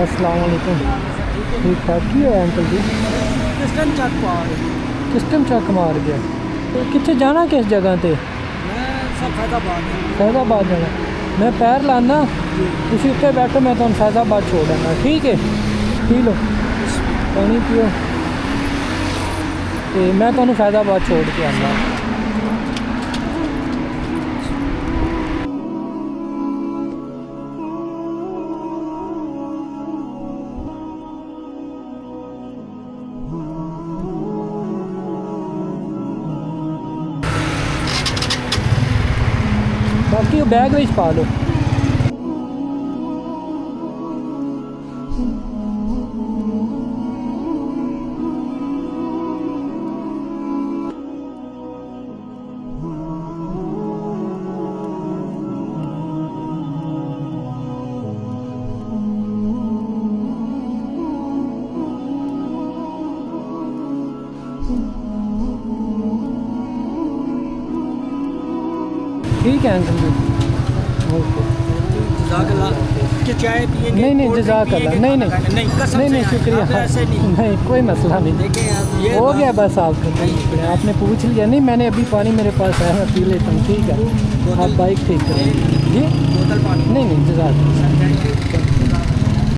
अस्सलाम वालेकुम। ठीक ठाक की है अंकल जी? किस्टन चक पार सिस्टम चक मार गया। तो कितने जाना किस जगह पे? मैं सब फैदाबाद फैज़ाबाद जाना। मैं पैर लाना तुसी उत्ते बैठो, मैं तुहानू फैज़ाबाद छोड़ देना, ठीक है? पी लो पानी पियो तो मैं तुहानू फैज़ाबाद छोड़ के आना। बाकी बैग में पा लो। ठीक है अंकल जी, ओके। कि चाय पिएंगे? नहीं नहीं जज़ाकल्लाह, नहीं नहीं नहीं नहीं शुक्रिया, ऐसे नहीं नहीं कोई मसला नहीं, देखें आप ये हो गया बस आपका, नहीं शुक्रिया, आपने पूछ लिया। नहीं मैंने अभी पानी मेरे पास है, मैं पी लेता हूँ, ठीक है? आप बाइक ठीक करें जी? बोतल पानी नहीं नहीं जज़ाकल्लाह।